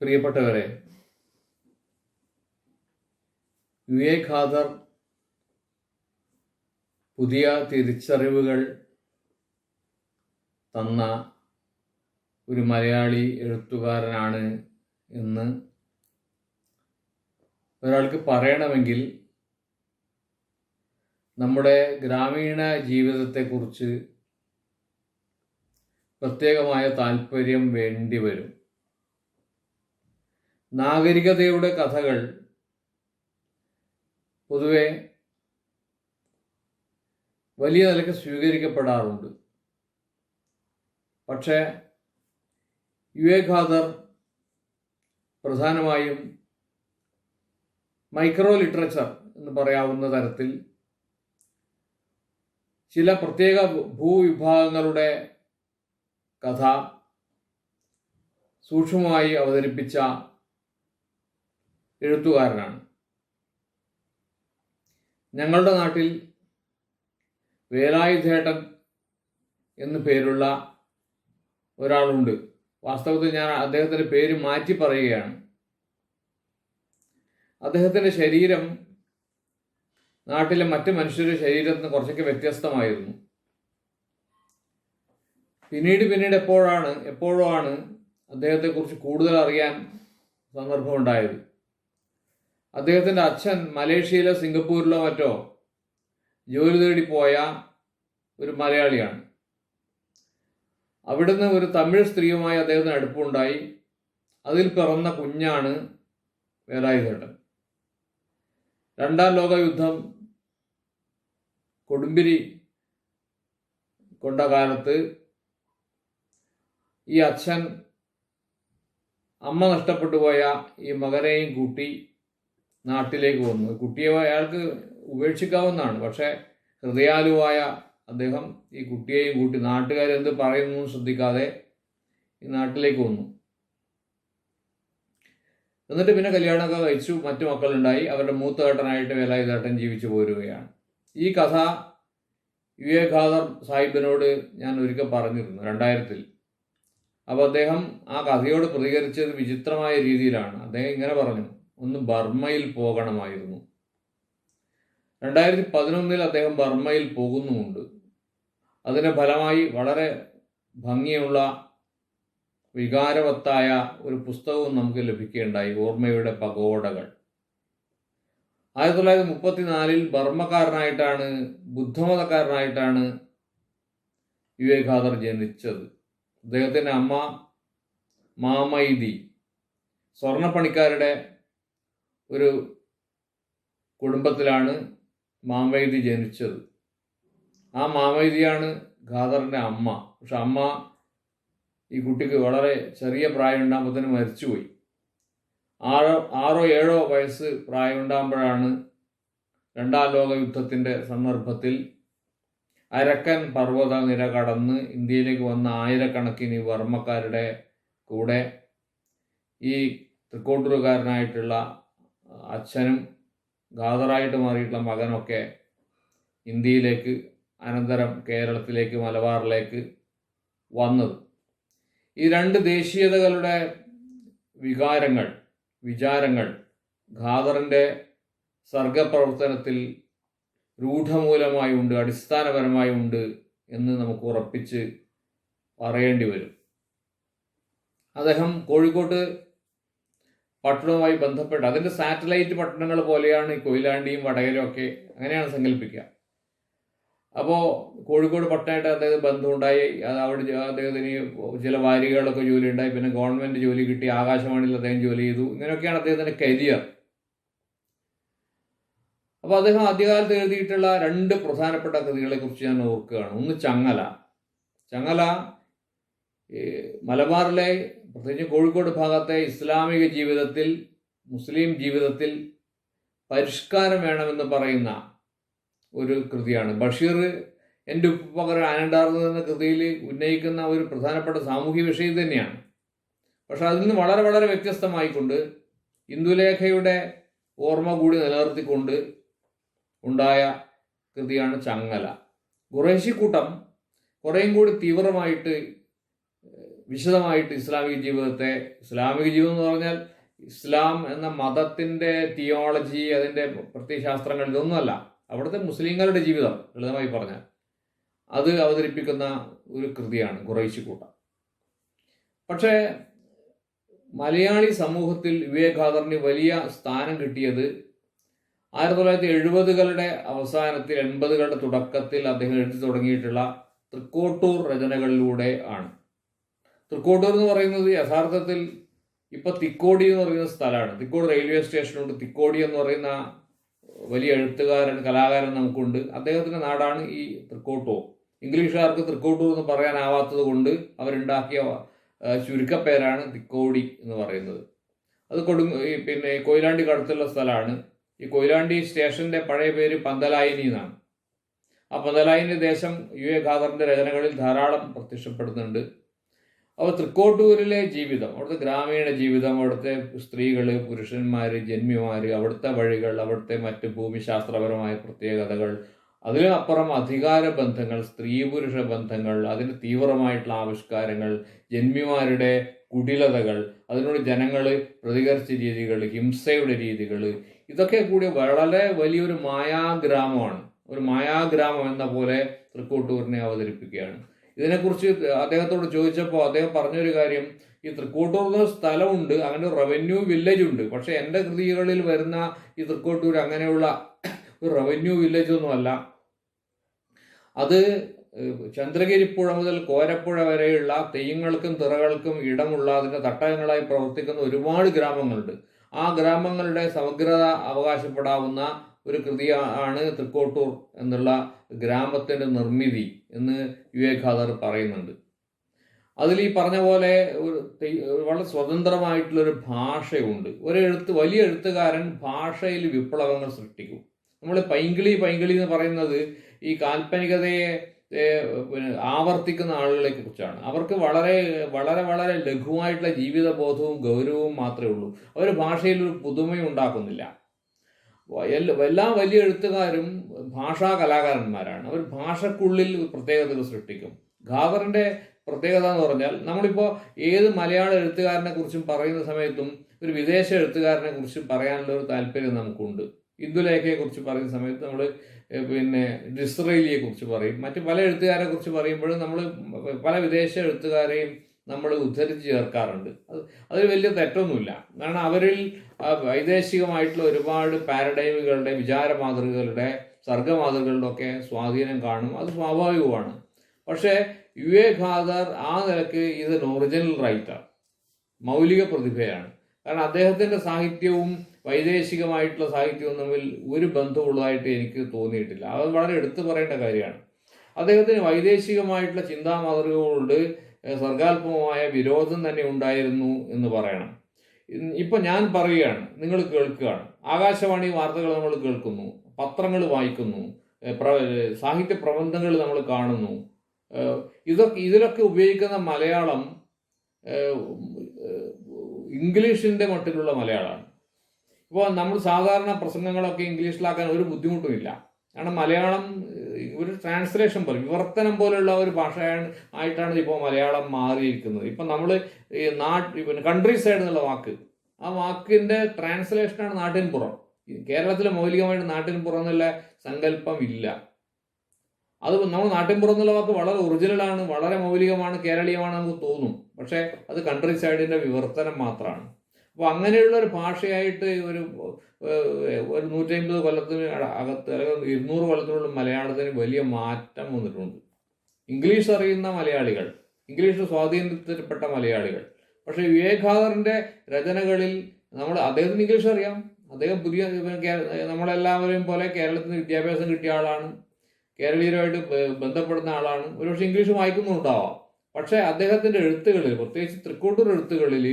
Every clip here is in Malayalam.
പ്രിയപ്പെട്ടവരെ, വിവേക് ഖാദർ പുതിയ തിരിച്ചറിവുകൾ തന്ന ഒരു മലയാളി എഴുത്തുകാരനാണ് എന്ന് ഒരാൾക്ക് പറയണമെങ്കിൽ നമ്മുടെ ഗ്രാമീണ ജീവിതത്തെക്കുറിച്ച് പ്രത്യേകമായ താല്പര്യം വേണ്ടിവരും. നാഗരികതയുടെ കഥകൾ പൊതുവെ വലിയ നിലയ്ക്ക് സ്വീകരിക്കപ്പെടാറുണ്ട്. പക്ഷേ വിവേക് ഖാദർ പ്രധാനമായും മൈക്രോ ലിറ്ററേച്ചർ എന്ന് പറയാവുന്ന തരത്തിൽ ചില പ്രത്യേക ഭൂവിഭാഗങ്ങളുടെ കഥ സൂക്ഷ്മമായി അവതരിപ്പിച്ച എഴുത്തുകാരനാണ്. ഞങ്ങളുടെ നാട്ടിൽ വേലായുധേട്ടൻ എന്നു പേരുള്ള ഒരാളുണ്ട്. വാസ്തവത്തിൽ ഞാൻ അദ്ദേഹത്തിൻ്റെ പേര് മാറ്റി പറയുകയാണ്. അദ്ദേഹത്തിൻ്റെ ശരീരം നാട്ടിലെ മറ്റ് മനുഷ്യരുടെ ശരീരത്തിൽ നിന്ന് കുറച്ചൊക്കെ വ്യത്യസ്തമായിരുന്നു. പിന്നീട് എപ്പോഴോ ആണ് അദ്ദേഹത്തെക്കുറിച്ച് കൂടുതൽ അറിയാൻ സന്ദർഭമുണ്ടായത്. അദ്ദേഹത്തിൻ്റെ അച്ഛൻ മലേഷ്യയിലോ സിംഗപ്പൂരിലോ മറ്റോ ജോലി തേടി പോയ ഒരു മലയാളിയാണ്. അവിടുന്ന് ഒരു തമിഴ് സ്ത്രീയുമായി അദ്ദേഹത്തിന് അടുപ്പമുണ്ടായി. അതിൽ പിറന്ന കുഞ്ഞാണ് വേലായുധേട്ടൻ. രണ്ടാം ലോക യുദ്ധം കൊടുമ്പിരി കൊണ്ട കാലത്ത് ഈ അച്ഛൻ അമ്മ നഷ്ടപ്പെട്ടു പോയ ഈ മകനെയും കൂട്ടി നാട്ടിലേക്ക് വന്നു. കുട്ടിയെ അയാൾക്ക് ഉപേക്ഷിക്കാവുന്നതാണ്. പക്ഷേ ഹൃദയാലുവായ അദ്ദേഹം ഈ കുട്ടിയെയും കൂട്ടി നാട്ടുകാരെന്ത് പറയുന്നു ശ്രദ്ധിക്കാതെ ഈ നാട്ടിലേക്ക് വന്നു. എന്നിട്ട് പിന്നെ കല്യാണമൊക്കെ കഴിച്ചു, മറ്റു മക്കളുണ്ടായി. അവരുടെ മൂത്തേട്ടനായിട്ട് വേലായുധേട്ടൻ ജീവിച്ചു പോരുകയാണ്. ഈ കഥ വിവേക് ഖാദർ സാഹിബിനോട് ഞാൻ ഒരിക്കൽ പറഞ്ഞിരുന്നു 2000-ൽ. അപ്പോൾ അദ്ദേഹം ആ കഥയോട് പ്രതികരിച്ചത് വിചിത്രമായ രീതിയിലാണ്. അദ്ദേഹം ഇങ്ങനെ പറഞ്ഞു, ഒന്ന് ബർമ്മയിൽ പോകണമായിരുന്നു. 2011-ൽ അദ്ദേഹം ബർമ്മയിൽ പോകുന്നുമുണ്ട്. അതിൻ്റെ ഫലമായി വളരെ ഭംഗിയുള്ള വികാരവത്തായ ഒരു പുസ്തകവും നമുക്ക് ലഭിക്കുകയുണ്ടായി, ഓർമ്മയുടെ പഗോഡകൾ. 1934-ൽ ബർമ്മക്കാരനായിട്ടാണ്, ബുദ്ധമതക്കാരനായിട്ടാണ് വിവേക് ഖാദർ ജനിച്ചത്. അദ്ദേഹത്തിൻ്റെ അമ്മ മാമൈതി സ്വർണ്ണപ്പണിക്കാരുടെ ഒരു കുടുംബത്തിലാണ് മാമൈതി ജനിച്ചത്. ആ മാമൈതിയാണ് ഖാദറിൻ്റെ അമ്മ. പക്ഷെ അമ്മ ഈ കുട്ടിക്ക് വളരെ ചെറിയ പ്രായം ഉണ്ടാകുമ്പോൾ തന്നെ മരിച്ചുപോയി. 6-7 വയസ്സ് പ്രായമുണ്ടാകുമ്പോഴാണ് രണ്ടാം ലോക യുദ്ധത്തിൻ്റെ സന്ദർഭത്തിൽ അരക്കൻ പർവ്വത നിര കടന്ന് ഇന്ത്യയിലേക്ക് വന്ന ആയിരക്കണക്കിന് ബർമ്മക്കാരുടെ കൂടെ ഈ തൃക്കോട്ടൂരുകാരനായിട്ടുള്ള അച്ഛനും ഖാദറായിട്ട് മാറിയിട്ടുള്ള മകനൊക്കെ ഇന്ത്യയിലേക്ക്, അനന്തരം കേരളത്തിലേക്ക്, മലബാറിലേക്ക് വന്നത്. ഈ രണ്ട് ദേശീയതകളുടെ വിചാരങ്ങൾ ഖാദറിൻ്റെ സർഗപ്രവർത്തനത്തിൽ രൂഢമൂലമായി ഉണ്ട്, അടിസ്ഥാനപരമായി ഉണ്ട് എന്ന് നമുക്ക് ഉറപ്പിച്ച് പറയേണ്ടി വരും. അദ്ദേഹം കോഴിക്കോട്ട് പട്ടണവുമായി ബന്ധപ്പെട്ട് അതിൻ്റെ സാറ്റലൈറ്റ് പട്ടണങ്ങൾ പോലെയാണ് ഈ കൊയിലാണ്ടിയും വടകരയും ഒക്കെ, അങ്ങനെയാണ് സങ്കല്പിക്കുക. അപ്പോൾ കോഴിക്കോട് പട്ടണമായിട്ട് അദ്ദേഹത്തിന് ബന്ധമുണ്ടായി. അവിടെ അദ്ദേഹത്തിന് ചില വാരികകളൊക്കെ ജോലി ഉണ്ടായി. പിന്നെ ഗവൺമെൻറ് ജോലി കിട്ടി, ആകാശവാണിയിൽ അദ്ദേഹം ജോലി ചെയ്തു. ഇങ്ങനെയൊക്കെയാണ് അദ്ദേഹത്തിൻ്റെ കരിയർ. അപ്പോൾ അദ്ദേഹം ആദ്യകാലത്ത് എഴുതിയിട്ടുള്ള 2 പ്രധാനപ്പെട്ട കൃതികളെക്കുറിച്ച് ഞാൻ ഓർക്കുകയാണ്. ഒന്ന് ചങ്ങല മലബാറിലെ, പ്രത്യേകിച്ച് കോഴിക്കോട് ഭാഗത്തെ ഇസ്ലാമിക ജീവിതത്തിൽ, മുസ്ലിം ജീവിതത്തിൽ പരിഷ്കാരം വേണമെന്ന് പറയുന്ന ഒരു കൃതിയാണ്. ബഷീർ എൻ്റെ ഉപ്പുപകരം ആനണ്ടാർന്നു എന്ന കൃതിയിൽ ഉന്നയിക്കുന്ന ഒരു പ്രധാനപ്പെട്ട സാമൂഹ്യ വിഷയം തന്നെയാണ്. പക്ഷെ അതിൽ നിന്ന് വളരെ വളരെ വ്യത്യസ്തമായിക്കൊണ്ട് ഇന്ദുലേഖയുടെ ഓർമ്മ കൂടി നിലനിർത്തിക്കൊണ്ട് ഉണ്ടായ കൃതിയാണ് ചങ്ങല. ഖുറൈശിക്കൂട്ടം കുറേയും കൂടി തീവ്രമായിട്ട് വിശദമായിട്ട് ഇസ്ലാമിക ജീവിതം എന്ന് പറഞ്ഞാൽ ഇസ്ലാം എന്ന മതത്തിൻ്റെ തിയോളജി, അതിൻ്റെ പ്രത്യയശാസ്ത്രങ്ങൾ, ഇതൊന്നുമല്ല, അവിടുത്തെ മുസ്ലിങ്ങളുടെ ജീവിതം ലളിതമായി പറഞ്ഞാൽ അത് അവതരിപ്പിക്കുന്ന ഒരു കൃതിയാണ് ഖുറൈശിക്കൂട്ടം. പക്ഷേ മലയാളി സമൂഹത്തിൽ വിവേകാനന്ദന് വലിയ സ്ഥാനം കിട്ടിയത് 1970കളുടെ അവസാനത്തിൽ 80കളുടെ തുടക്കത്തിൽ അദ്ദേഹം എഴുതി തുടങ്ങിയിട്ടുള്ള തൃക്കോട്ടൂർ രചനകളിലൂടെ ആണ്. തൃക്കോട്ടൂർ എന്ന് പറയുന്നത് യഥാർത്ഥത്തിൽ ഇപ്പൊ തിക്കോടി എന്ന് പറയുന്ന സ്ഥലമാണ്. തിക്കോടി റെയിൽവേ സ്റ്റേഷനുണ്ട്. തിക്കോടി എന്ന് പറയുന്ന വലിയ കലാകാരൻ നമുക്കുണ്ട്. അദ്ദേഹത്തിന്റെ നാടാണ് ഈ തൃക്കോട്ടൂർ. ഇംഗ്ലീഷുകാർക്ക് തൃക്കോട്ടൂർ എന്ന് പറയാനാവാത്തത് കൊണ്ട് അവരുണ്ടാക്കിയ ചുരുക്കപ്പേരാണ് തിക്കോടി എന്ന് പറയുന്നത്. അത് പിന്നെ കൊയിലാണ്ടിക്ക് അടുത്തുള്ള സ്ഥലമാണ്. ഈ കൊയിലാണ്ടി സ്റ്റേഷന്റെ പഴയ പേര് പന്തലായിനി എന്നാണ്. ആ പന്തലായിനി ദേശം വിവേകാനന്ദന്റെ രചനകളിൽ ധാരാളം പ്രത്യക്ഷപ്പെടുന്നുണ്ട്. അപ്പോൾ തൃക്കോട്ടൂരിലെ ജീവിതം, അവിടുത്തെ ഗ്രാമീണ ജീവിതം, അവിടുത്തെ സ്ത്രീകൾ, പുരുഷന്മാർ, ജന്മിമാർ, അവിടുത്തെ വഴികൾ, അവിടുത്തെ മറ്റ് ഭൂമിശാസ്ത്രപരമായ പ്രത്യേകതകൾ, അതിനപ്പുറം അധികാര ബന്ധങ്ങൾ, സ്ത്രീ പുരുഷ ബന്ധങ്ങൾ, അതിൻ്റെ തീവ്രമായിട്ടുള്ള ആവിഷ്കാരങ്ങൾ, ജന്മിമാരുടെ കുടിലതകൾ, അതിനോട് ജനങ്ങൾ പ്രതികരിച്ച രീതികൾ, ഹിംസയുടെ രീതികൾ, ഇതൊക്കെ കൂടി വളരെ വലിയൊരു മായാഗ്രാമമാണ്. ഒരു മായാഗ്രാമം എന്ന പോലെ തൃക്കോട്ടൂരിനെ അവതരിപ്പിക്കുകയാണ്. ഇതിനെക്കുറിച്ച് അദ്ദേഹത്തോട് ചോദിച്ചപ്പോൾ അദ്ദേഹം പറഞ്ഞൊരു കാര്യം, ഈ തൃക്കോട്ടൂർ സ്ഥലമുണ്ട്, അങ്ങനെ റവന്യൂ വില്ലേജ് ഉണ്ട്. പക്ഷെ എൻ്റെ കൃതികളിൽ വരുന്ന ഈ തൃക്കോട്ടൂർ അങ്ങനെയുള്ള ഒരു റവന്യൂ വില്ലേജ് ഒന്നുമല്ല. അത് ചന്ദ്രഗിരിപ്പുഴ മുതൽ കോരപ്പുഴ വരെയുള്ള തെയ്യങ്ങൾക്കും തിറകൾക്കും ഇടമുള്ള അതിൻ്റെ തട്ടകങ്ങളായി പ്രവർത്തിക്കുന്ന ഒരുപാട് ഗ്രാമങ്ങളുണ്ട്. ആ ഗ്രാമങ്ങളുടെ സമഗ്രത അവകാശപ്പെടാവുന്ന ഒരു കൃതിയാണ് തൃക്കോട്ടൂർ എന്നുള്ള ഗ്രാമത്തിൻ്റെ നിർമ്മിതി എന്ന് വിവേകാനന്ദർ പറയുന്നുണ്ട്. അതിൽ ഈ പറഞ്ഞ പോലെ വളരെ സ്വതന്ത്രമായിട്ടുള്ളൊരു ഭാഷയുണ്ട്. വലിയ എഴുത്തുകാരൻ ഭാഷയിൽ വിപ്ലവങ്ങൾ സൃഷ്ടിക്കും. നമ്മൾ പൈങ്കിളി എന്ന് പറയുന്നത് ഈ കാൽപ്പനികതയെ ആവർത്തിക്കുന്ന ആളുകളെ കുറിച്ചാണ്. അവർക്ക് വളരെ വളരെ വളരെ ലഘുവായിട്ടുള്ള ജീവിതബോധവും ഗൗരവവും മാത്രമേ ഉള്ളൂ. അവർ ഭാഷയിൽ ഒരു പുതുമയും ഉണ്ടാക്കുന്നില്ല. എല്ലാ വലിയ എഴുത്തുകാരും ഭാഷാ കലാകാരന്മാരാണ്. അവർ ഭാഷക്കുള്ളിൽ പ്രത്യേകതകൾ സൃഷ്ടിക്കും. ഖാദറിന്റെ പ്രത്യേകത എന്ന് പറഞ്ഞാൽ, നമ്മളിപ്പോൾ ഏത് മലയാള എഴുത്തുകാരനെ കുറിച്ചും പറയുന്ന സമയത്തും ഒരു വിദേശ എഴുത്തുകാരനെ കുറിച്ച് പറയാനുള്ള ഒരു താല്പര്യം നമുക്കുണ്ട്. ഇന്ദുലേഖയെ കുറിച്ച് പറയുന്ന സമയത്ത് നമ്മൾ പിന്നെ ഡിസ്രേലിയെ കുറിച്ച് പറയും. മറ്റ് പല എഴുത്തുകാരെ കുറിച്ച് പറയുമ്പോഴും നമ്മൾ പല വിദേശ എഴുത്തുകാരെയും നമ്മൾ ഉദ്ധരിച്ച് ചേർക്കാറുണ്ട്. അതിൽ വലിയ തെറ്റൊന്നുമില്ല. കാരണം അവരിൽ വൈദേശികമായിട്ടുള്ള ഒരുപാട് പാരഡൈമുകളുടെ, വിചാര മാതൃകകളുടെ, സർഗമാതൃകകളുടെ ഒക്കെ സ്വാധീനം കാണും. അത് സ്വാഭാവികമാണ്. പക്ഷേ വിവേകാനന്ദർ ആ നിലക്ക് ഇതൊരു ഒറിജിനൽ റൈറ്റർ, മൗലിക പ്രതിഭയാണ്. കാരണം അദ്ദേഹത്തിൻ്റെ സാഹിത്യവും വൈദേശികമായിട്ടുള്ള സാഹിത്യവും തമ്മിൽ ഒരു ബന്ധമുള്ളതായിട്ട് എനിക്ക് തോന്നിയിട്ടില്ല. അത് വളരെ എടുത്തു പറയേണ്ട കാര്യമാണ്. അദ്ദേഹത്തിന് വൈദേശികമായിട്ടുള്ള ചിന്താമാതൃകകളുണ്ട്, സർഗാത്മകമായ വിരോധം തന്നെ ഉണ്ടായിരുന്നു എന്ന് പറയണം. ഇപ്പം ഞാൻ പറയുകയാണ്, നിങ്ങൾ കേൾക്കുകയാണ്. ആകാശവാണി വാർത്തകൾ നമ്മൾ കേൾക്കുന്നു, പത്രങ്ങൾ വായിക്കുന്നു, സാഹിത്യ പ്രബന്ധങ്ങൾ നമ്മൾ കാണുന്നു. ഇതിലൊക്കെ ഉപയോഗിക്കുന്ന മലയാളം ഇംഗ്ലീഷിൻ്റെ മട്ടിലുള്ള മലയാളമാണ്. ഇപ്പോൾ നമ്മൾ സാധാരണ പ്രസംഗങ്ങളൊക്കെ ഇംഗ്ലീഷിലാക്കാൻ ഒരു ബുദ്ധിമുട്ടുമില്ല. കാരണം മലയാളം ഒരു ട്രാൻസ്ലേഷൻ പോലെ, വിവർത്തനം പോലെയുള്ള ഒരു ആയിട്ടാണ് ഇപ്പോൾ മലയാളം മാറിയിരിക്കുന്നത്. ഇപ്പം നമ്മൾ പിന്നെ കൺട്രി സൈഡ് എന്നുള്ള വാക്ക്, ആ വാക്കിൻ്റെ ട്രാൻസ്ലേഷനാണ് നാട്ടിൻപുറം. കേരളത്തിലെ മൗലികമായിട്ട് നാട്ടിൻപുറം എന്നുള്ള സങ്കല്പം ഇല്ല. അത് നമ്മൾ നാട്ടിൻപുറം എന്നുള്ള വാക്ക് വളരെ ഒറിജിനലാണ്, വളരെ മൗലികമാണ്, കേരളീയമാണ് നമുക്ക് തോന്നും. പക്ഷേ അത് കൺട്രി സൈഡിൻ്റെ വിവർത്തനം മാത്രമാണ്. അപ്പോൾ അങ്ങനെയുള്ള ഒരു ഭാഷയായിട്ട് ഒരു 150 കൊല്ലത്തിന് അകത്ത്, അല്ലെങ്കിൽ 200 കൊല്ലത്തിനുള്ള മലയാളത്തിന് വലിയ മാറ്റം വന്നിട്ടുണ്ട്. ഇംഗ്ലീഷ് അറിയുന്ന മലയാളികൾ, ഇംഗ്ലീഷ് സ്വാധീനത്തിൽപ്പെട്ട മലയാളികൾ. പക്ഷേ വിവേകാനന്ദന്റെ രചനകളിൽ അദ്ദേഹത്തിന് ഇംഗ്ലീഷ് അറിയാം. അദ്ദേഹം നമ്മളെല്ലാവരെയും പോലെ കേരളത്തിന് വിദ്യാഭ്യാസം കിട്ടിയ ആളാണ്, കേരളീയരുമായിട്ട് ബന്ധപ്പെടുന്ന ആളാണ്. ഒരുപക്ഷെ ഇംഗ്ലീഷ് വായിക്കുന്നുണ്ടാവാം. പക്ഷേ അദ്ദേഹത്തിന്റെ എഴുത്തുകളിൽ, പ്രത്യേകിച്ച് തൃക്കോട്ടൂർ എഴുത്തുകളിൽ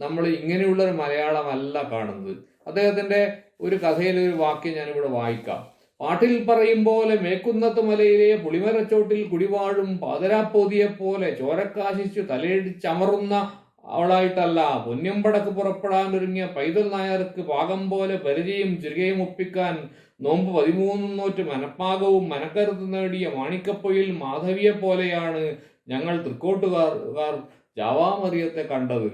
നമ്മൾ ഇങ്ങനെയുള്ളൊരു മലയാളമല്ല കാണുന്നത്. അദ്ദേഹത്തിന്റെ ഒരു കഥയിലെ ഒരു വാക്യം ഞാനിവിടെ വായിക്കാം. പാട്ടിൽ പറയും പോലെ മേക്കുന്നത്ത് മലയിലെ പുളിമരച്ചോട്ടിൽ കുടിവാഴും പാതിരാപ്പോതിയെ പോലെ ചോരക്കാശിച്ചു തലയിടിച്ചമറുന്ന അവളായിട്ടല്ല, പൊന്നമ്പടക്ക് പുറപ്പെടാനൊരുങ്ങിയ പൈതൽ നായർക്ക് പാകം പോലെ പരിചയം ചിരികയും ഒപ്പിക്കാൻ നോമ്പ് 13 നോറ്റ് മനപ്പാകവും മനക്കരുത്ത് നേടിയ മാണിക്കപ്പൊയിൽ മാധവിയെ പോലെയാണ് ഞങ്ങൾ തൃക്കോട്ടുകാർ ജാവാമറിയത്തെ കണ്ടത്.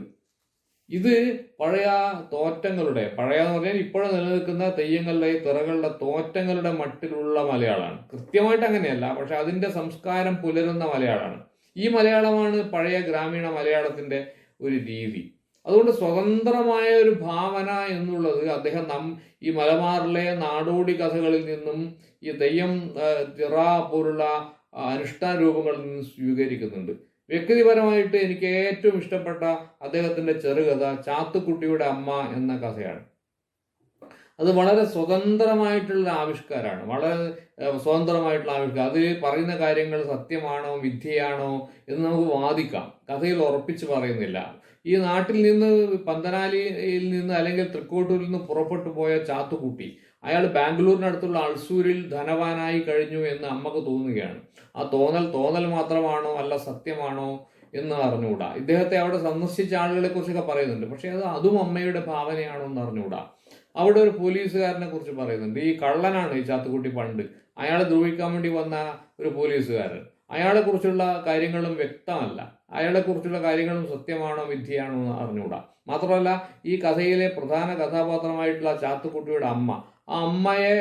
ഇത് പഴയ തോറ്റങ്ങളുടെ, പഴയന്ന് പറഞ്ഞാൽ ഇപ്പോഴും നിലനിൽക്കുന്ന തെയ്യങ്ങളുടെ തിറകളുടെ തോറ്റങ്ങളുടെ മട്ടിലുള്ള മലയാളമാണ്. കൃത്യമായിട്ട് അങ്ങനെയല്ല, പക്ഷെ അതിൻ്റെ സംസ്കാരം പുലരുന്ന മലയാളമാണ്. ഈ മലയാളമാണ് പഴയ ഗ്രാമീണ മലയാളത്തിൻ്റെ ഒരു രീതി. അതുകൊണ്ട് സ്വതന്ത്രമായ ഒരു ഭാവന എന്നുള്ളത് അദ്ദേഹം ഈ മലബാറിലെ നാടോടി കഥകളിൽ നിന്നും ഈ തെയ്യം, തിറ പോലുള്ള അനുഷ്ഠാന രൂപങ്ങളിൽ നിന്നും സ്വീകരിക്കുന്നുണ്ട്. വ്യക്തിപരമായിട്ട് എനിക്ക് ഏറ്റവും ഇഷ്ടപ്പെട്ട അദ്ദേഹത്തിൻ്റെ ചെറുകഥ ചാത്തുക്കുട്ടിയുടെ അമ്മ എന്ന കഥയാണ്. അത് വളരെ സ്വതന്ത്രമായിട്ടുള്ള ആവിഷ്കാരമാണ്, വളരെ സ്വതന്ത്രമായിട്ടുള്ള ആവിഷ്കാരം. അതിൽ പറയുന്ന കാര്യങ്ങൾ സത്യമാണോ വിദ്യയാണോ എന്ന് നമുക്ക് വാദിക്കാം, കഥയിൽ ഉറപ്പിച്ച് പറയുന്നില്ല. ഈ നാട്ടിൽ നിന്ന്, പന്തനാലിയിൽ നിന്ന് അല്ലെങ്കിൽ തൃക്കോട്ടൂരിൽ നിന്ന് പുറപ്പെട്ടു പോയ ചാത്തുക്കുട്ടി, അയാൾ ബാംഗ്ലൂരിനടുത്തുള്ള അൾസൂരിൽ ധനവാനായി കഴിഞ്ഞു എന്ന് അമ്മക്ക് തോന്നുകയാണ്. ആ തോന്നൽ മാത്രമാണോ അല്ല സത്യമാണോ എന്ന് അറിഞ്ഞുകൂടാ. ഇദ്ദേഹത്തെ അവിടെ സന്ദർശിച്ച ആളുകളെ കുറിച്ചൊക്കെ പറയുന്നുണ്ട്, പക്ഷെ അതും അമ്മയുടെ ഭാവനയാണോ എന്ന് അറിഞ്ഞുകൂടാ. അവിടെ ഒരു പോലീസുകാരനെ കുറിച്ച് പറയുന്നുണ്ട്. ഈ കള്ളനാണ് ഈ ചാത്തുക്കുട്ടി പണ്ട്, അയാളെ ദ്രോഹിക്കാൻ വേണ്ടി വന്ന ഒരു പോലീസുകാരൻ. അയാളെ കുറിച്ചുള്ള കാര്യങ്ങളും വ്യക്തമല്ല, അയാളെ കുറിച്ചുള്ള കാര്യങ്ങളും സത്യമാണോ വിദ്യയാണോ എന്ന് അറിഞ്ഞുകൂടാ. മാത്രമല്ല ഈ കഥയിലെ പ്രധാന കഥാപാത്രമായിട്ടുള്ള ചാത്തുക്കുട്ടിയുടെ അമ്മ, ആ അമ്മയെ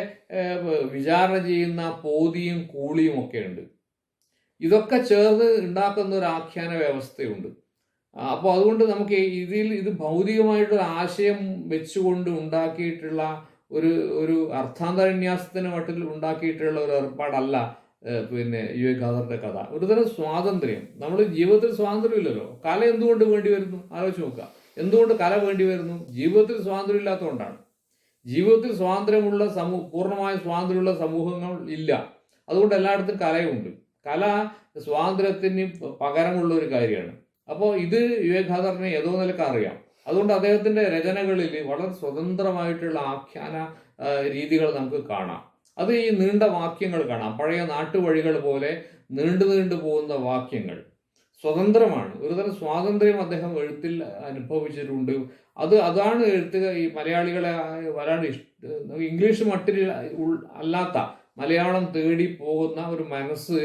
വിചാരണ ചെയ്യുന്ന പോതിയും കൂളിയും ഒക്കെ ഉണ്ട്. ഇതൊക്കെ ചേർന്ന് ഉണ്ടാക്കുന്ന ഒരു ആഖ്യാന വ്യവസ്ഥയുണ്ട്. അപ്പോൾ അതുകൊണ്ട് നമുക്ക് ഇത് ഭൗതികമായിട്ടൊരു ആശയം വെച്ചുകൊണ്ട് ഉണ്ടാക്കിയിട്ടുള്ള ഒരു അർത്ഥാന്തരന്യാസത്തിന് മട്ടിൽ ഉണ്ടാക്കിയിട്ടുള്ള ഒരു ഏർപ്പാടല്ല യുവഗാഥറിന്റെ കഥ. ഒരുതരം സ്വാതന്ത്ര്യം, നമ്മൾ ജീവിതത്തിൽ സ്വാതന്ത്ര്യം ഇല്ലല്ലോ. കല എന്തുകൊണ്ട് വേണ്ടി വരുന്നു ആലോചിച്ച് നോക്കുക. എന്തുകൊണ്ട് കല വേണ്ടി വരുന്നു? ജീവിതത്തിൽ സ്വാതന്ത്ര്യം ഇല്ലാത്തതുകൊണ്ടാണ്. ജീവിതത്തിൽ സ്വാതന്ത്ര്യമുള്ള പൂർണ്ണമായ സ്വാതന്ത്ര്യമുള്ള സമൂഹങ്ങൾ ഇല്ല. അതുകൊണ്ട് എല്ലായിടത്തും കലയുണ്ട്. കല സ്വാതന്ത്ര്യത്തിന് പകരമുള്ള ഒരു കാര്യമാണ്. അപ്പോൾ ഇത് യുവഗാഥറിനെ ഏതോ നിലക്ക് അറിയാം. അതുകൊണ്ട് അദ്ദേഹത്തിന്റെ രചനകളിൽ വളരെ സ്വതന്ത്രമായിട്ടുള്ള ആഖ്യാന രീതികൾ നമുക്ക് കാണാം. അത് ഈ നീണ്ട വാക്യങ്ങൾ കാണാം. പഴയ നാട്ടുവഴികൾ പോലെ നീണ്ടു പോകുന്ന വാക്യങ്ങൾ സ്വതന്ത്രമാണ്. ഒരുതരം സ്വാതന്ത്ര്യം അദ്ദേഹം എഴുത്തിൽ അനുഭവിച്ചിട്ടുണ്ട്. അതാണ് ഈ മലയാളികളെ വല്ലാണ്ട് ഇംഗ്ലീഷ് മട്ടിൽ അല്ലാത്ത മലയാളം തേടി പോകുന്ന ഒരു മനസ്സ്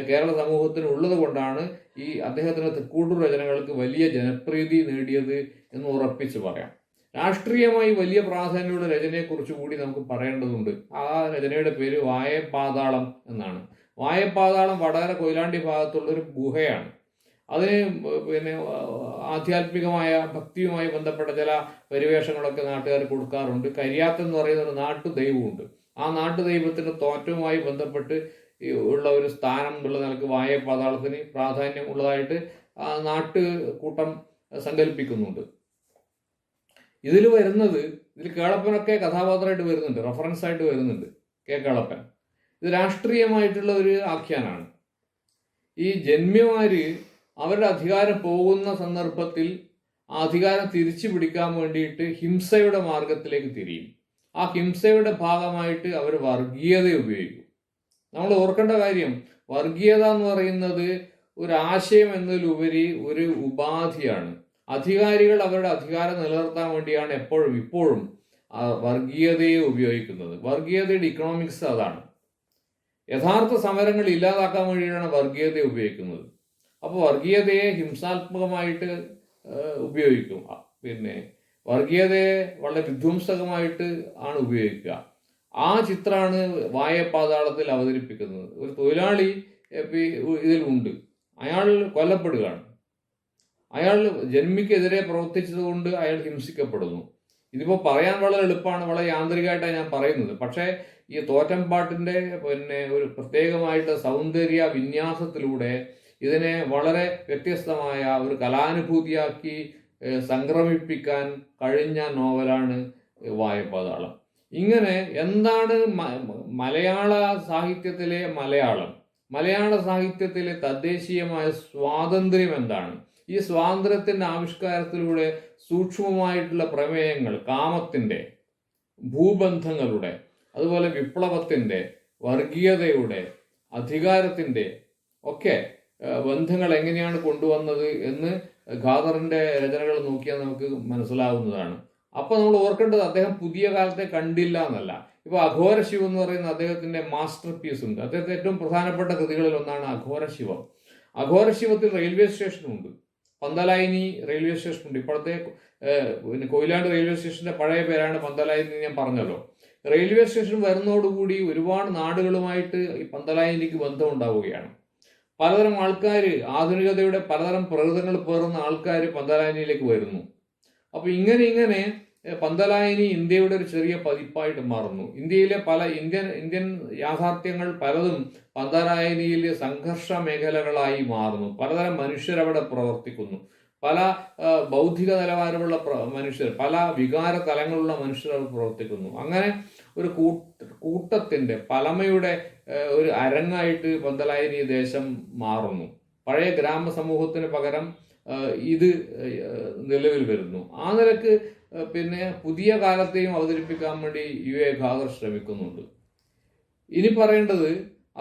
കേരള സമൂഹത്തിന് ഉള്ളത് കൊണ്ടാണ് ഈ അദ്ദേഹത്തിന്റെ തൃക്കൂട്ടൂർ രചനകൾക്ക് വലിയ ജനപ്രീതി നേടിയത് എന്ന് ഉറപ്പിച്ച് പറയാം. രാഷ്ട്രീയമായി വലിയ പ്രാധാന്യമുള്ള രചനയെക്കുറിച്ച് കൂടി നമുക്ക് പറയേണ്ടതുണ്ട്. ആ രചനയുടെ പേര് വായപ്പാതാളം എന്നാണ്. വായപ്പാതാളം വടകര കൊയിലാണ്ടി ഭാഗത്തുള്ളൊരു ഗുഹയാണ്. അതിന് ആധ്യാത്മികമായ ഭക്തിയുമായി ബന്ധപ്പെട്ട ചില പരിവേഷങ്ങളൊക്കെ നാട്ടുകാർ കൊടുക്കാറുണ്ട്. കരിയാത്ത് എന്ന് പറയുന്ന ഒരു നാട്ടു ദൈവമുണ്ട്. ആ നാട്ടു ദൈവത്തിന്റെ തോറ്റവുമായി ബന്ധപ്പെട്ട് ഉള്ള ഒരു സ്ഥാനം എന്നുള്ള നിലക്ക് വായപ്പാതാളത്തിന് പ്രാധാന്യം ഉള്ളതായിട്ട് ആ നാട്ടുകൂട്ടം സങ്കല്പിക്കുന്നുണ്ട്. ഇതിൽ കേളപ്പനൊക്കെ കഥാപാത്രമായിട്ട് വരുന്നുണ്ട്, റെഫറൻസ് ആയിട്ട് വരുന്നുണ്ട് കേളപ്പൻ. ഇത് രാഷ്ട്രീയമായിട്ടുള്ള ഒരു ആഖ്യാനാണ്. ഈ ജന്മിമാര് അവരുടെ അധികാരം പോകുന്ന സന്ദർഭത്തിൽ ആ അധികാരം തിരിച്ചു പിടിക്കാൻ വേണ്ടിയിട്ട് ഹിംസയുടെ മാർഗത്തിലേക്ക് തിരിയും. ആ ഹിംസയുടെ ഭാഗമായിട്ട് അവർ വർഗീയത ഉപയോഗിക്കും. നമ്മൾ ഓർക്കേണ്ട കാര്യം, വർഗീയത എന്ന് പറയുന്നത് ഒരു ആശയം എന്നതിലുപരി ഒരു ഉപാധിയാണ്. അധികാരികൾ അവരുടെ അധികാരം നിലനിർത്താൻ വേണ്ടിയാണ് ഇപ്പോഴും വർഗീയതയെ ഉപയോഗിക്കുന്നത്. വർഗീയതയുടെ ഇക്കണോമിക്സ് അതാണ്. യഥാർത്ഥ സമരങ്ങൾ ഇല്ലാതാക്കാൻ വേണ്ടിയിട്ടാണ് വർഗീയതയെ ഉപയോഗിക്കുന്നത്. അപ്പോൾ വർഗീയതയെ ഹിംസാത്മകമായിട്ട് ഉപയോഗിക്കും. വർഗീയതയെ വളരെ വിധ്വംസകമായിട്ട് ആണ് ഉപയോഗിക്കുക. ആ ചിത്രമാണ് വായപ്പാതാളത്തിൽ അവതരിപ്പിക്കുന്നത്. ഒരു തൊഴിലാളി ഇതിലുണ്ട്, അയാൾ കൊല്ലപ്പെടുകയാണ്. അയാൾ ജന്മിക്കെതിരെ പ്രവർത്തിച്ചതുകൊണ്ട് അയാൾ ഹിംസിക്കപ്പെടുന്നു. ഇതിപ്പോൾ പറയാൻ വളരെ എളുപ്പമാണ്, വളരെ യാന്ത്രികമായിട്ടാണ് ഞാൻ പറയുന്നത്. പക്ഷേ ഈ തോറ്റംപാട്ടിൻ്റെ ഒരു പ്രത്യേകമായിട്ട് സൗന്ദര്യ വിന്യാസത്തിലൂടെ ഇതിനെ വളരെ വ്യത്യസ്തമായ ഒരു കലാനുഭൂതിയാക്കി സംക്രമിപ്പിക്കാൻ കഴിഞ്ഞ നോവലാണ് വായപ്പാതാളം. ഇങ്ങനെ എന്താണ് മലയാള സാഹിത്യത്തിലെ മലയാള സാഹിത്യത്തിലെ തദ്ദേശീയമായ സ്വാതന്ത്ര്യം എന്താണ്? ഈ സ്വാതന്ത്ര്യത്തിന്റെ ആവിഷ്കാരത്തിലൂടെ സൂക്ഷ്മമായിട്ടുള്ള പ്രമേയങ്ങൾ, കാമത്തിന്റെ, ഭൂബന്ധങ്ങളുടെ, അതുപോലെ വിപ്ലവത്തിന്റെ, വർഗീയതയുടെ, അധികാരത്തിന്റെ ഒക്കെ ബന്ധങ്ങൾ എങ്ങനെയാണ് കൊണ്ടുവന്നത് എന്ന് ഖാദറിന്റെ രചനകൾ നോക്കിയാൽ നമുക്ക് മനസ്സിലാവുന്നതാണ്. അപ്പൊ നമ്മൾ ഓർക്കേണ്ടത് അദ്ദേഹം പുതിയ കാലത്തെ കണ്ടില്ല എന്നല്ല. ഇപ്പൊ അഘോരശിവം എന്ന് പറയുന്ന അദ്ദേഹത്തിന്റെ മാസ്റ്റർ പീസ് ഉണ്ട്. അദ്ദേഹത്തെ ഏറ്റവും പ്രധാനപ്പെട്ട കൃതികളിൽ ഒന്നാണ് അഘോരശിവം. അഘോരശിവത്തിൽ റെയിൽവേ സ്റ്റേഷനുണ്ട്. പന്തലായിനി റെയിൽവേ സ്റ്റേഷൻ ഉണ്ട്. ഇപ്പോഴത്തെ പിന്നെ കൊയിലാണ്ട് റെയിൽവേ സ്റ്റേഷന്റെ പഴയ പേരാണ് പന്തലായിനി, ഞാൻ പറഞ്ഞല്ലോ. റെയിൽവേ സ്റ്റേഷൻ വരുന്നതോടുകൂടി ഒരുപാട് നാടുകളുമായിട്ട് ഈ പന്തലായിനിക്ക് ബന്ധം ഉണ്ടാവുകയാണ്. പലതരം ആൾക്കാർ, ആധുനികതയുടെ പലതരം പ്രകൃതങ്ങൾ പേറുന്ന ആൾക്കാർ പന്തലായനിയിലേക്ക് വരുന്നു. അപ്പോൾ ഇങ്ങനെ പന്തലായനി ഇന്ത്യയുടെ ഒരു ചെറിയ പതിപ്പായിട്ട് മാറുന്നു. ഇന്ത്യയിലെ പല ഇന്ത്യൻ യാഥാർത്ഥ്യങ്ങൾ പലതും പന്തലായനിയിൽ സംഘർഷ മേഖലകളായി മാറുന്നു. പലതരം മനുഷ്യരവിടെ പ്രവർത്തിക്കുന്നു. പല ബൗദ്ധിക നിലവാരമുള്ള മനുഷ്യർ, പല വികാര തലങ്ങളുള്ള മനുഷ്യർ അവിടെ പ്രവർത്തിക്കുന്നു. അങ്ങനെ ഒരു കൂട്ടത്തിന്റെ പഴമയുടെ ഒരു അരങ്ങായിട്ട് പന്തലായനി ദേശം മാറുന്നു. പഴയ ഗ്രാമ സമൂഹത്തിന് പകരം ഇത് നിലവിൽ വരുന്നു. ആ നിലക്ക് പിന്നെ പുതിയ കാലത്തെയും അവതരിപ്പിക്കാൻ വേണ്ടി UA ഖാദർ ശ്രമിക്കുന്നുണ്ട്. ഇനി പറയേണ്ടത്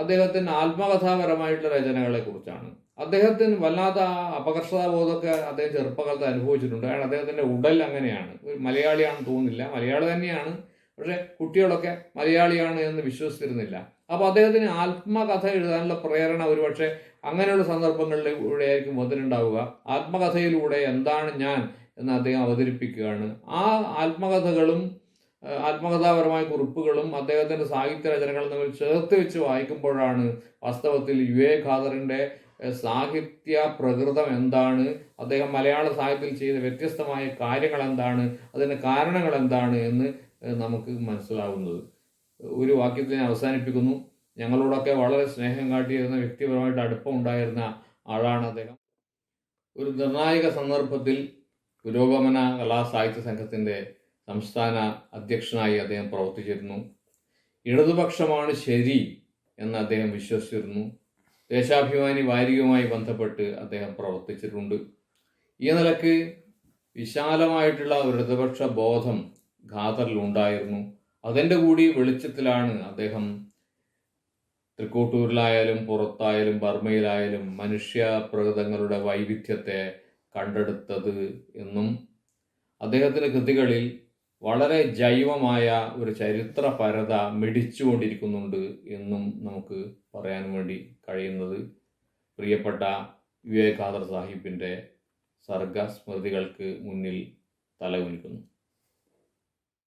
അദ്ദേഹത്തിന്റെ ആത്മകഥാപരമായിട്ടുള്ള രചനകളെ കുറിച്ചാണ്. അദ്ദേഹത്തിന് വല്ലാത്ത അപകർഷതാബോധമൊക്കെ അദ്ദേഹം ചെറുപ്പകാലത്ത് അനുഭവിച്ചിട്ടുണ്ട്. കാരണം അദ്ദേഹത്തിന്റെ ഉടൽ അങ്ങനെയാണ്. ഒരു മലയാളിയാണെന്ന് തോന്നുന്നില്ല, മലയാളി തന്നെയാണ്, പക്ഷെ കുട്ടികളൊക്കെ മലയാളിയാണ് എന്ന് വിശ്വസിച്ചിരുന്നില്ല. അപ്പോൾ അദ്ദേഹത്തിന് ആത്മകഥ എഴുതാനുള്ള പ്രേരണ ഒരുപക്ഷെ അങ്ങനെയുള്ള സന്ദർഭങ്ങളിലൂടെ ആയിരിക്കും വന്നിട്ടുണ്ടാവുക. ആത്മകഥയിലൂടെ എന്താണ് ഞാൻ എന്ന് അദ്ദേഹം അവതരിപ്പിക്കുകയാണ്. ആ ആത്മകഥകളും ആത്മകഥാപരമായ കുറിപ്പുകളും അദ്ദേഹത്തിന്റെ സാഹിത്യ രചനകളും തമ്മിൽ ചേർത്ത് വെച്ച് വായിക്കുമ്പോഴാണ് വാസ്തവത്തിൽ UA ഖാദറിന്റെ സാഹിത്യ പ്രകൃതം എന്താണ്, അദ്ദേഹം മലയാള സാഹിത്യത്തിൽ ചെയ്ത വ്യത്യസ്തമായ കാര്യങ്ങൾ എന്താണ്, അതിന്റെ കാരണങ്ങൾ എന്താണ് എന്ന് നമുക്ക് മനസ്സിലാവുന്നത്. ഒരു വാക്യത്തിൽ ഞാൻ അവസാനിപ്പിക്കുന്നു. ഞങ്ങളോടൊക്കെ വളരെ സ്നേഹം കാട്ടിയിരുന്ന, വ്യക്തിപരമായിട്ട് അടുപ്പം ഉണ്ടായിരുന്ന ആളാണ് അദ്ദേഹം. ഒരു നിർണായക സന്ദർഭത്തിൽ പുരോഗമന കലാസാഹിത്യ സംഘത്തിന്റെ സംസ്ഥാന അധ്യക്ഷനായി അദ്ദേഹം പ്രവർത്തിച്ചിരുന്നു. ഇടതുപക്ഷമാണ് ശരി എന്ന് അദ്ദേഹം വിശ്വസിച്ചിരുന്നു. ദേശാഭിമാനി വാരികയുമായി ബന്ധപ്പെട്ട് അദ്ദേഹം പ്രവർത്തിച്ചിട്ടുണ്ട്. ഈ നിലക്ക് വിശാലമായിട്ടുള്ള ഒരു ഇടതുപക്ഷ ബോധം ഖാദറിലുണ്ടായിരുന്നു. അതിൻ്റെ കൂടി വെളിച്ചത്തിലാണ് അദ്ദേഹം തൃക്കോട്ടൂരിലായാലും പുറത്തായാലും ബർമയിലായാലും മനുഷ്യ പ്രകൃതങ്ങളുടെ വൈവിധ്യത്തെ കണ്ടെടുത്തത് എന്നും അദ്ദേഹത്തിൻ്റെ കൃതികളിൽ വളരെ ജൈവമായ ഒരു ചരിത്രപരത മിടിച്ചുകൊണ്ടിരിക്കുന്നുണ്ട് എന്നും നമുക്ക് പറയാൻ വേണ്ടി കഴിയുന്നത് പ്രിയപ്പെട്ട UA ഖാദർ സാഹിബിൻ്റെ സർഗസ്മൃതികൾക്ക് മുന്നിൽ തലകുനിക്കുന്നു.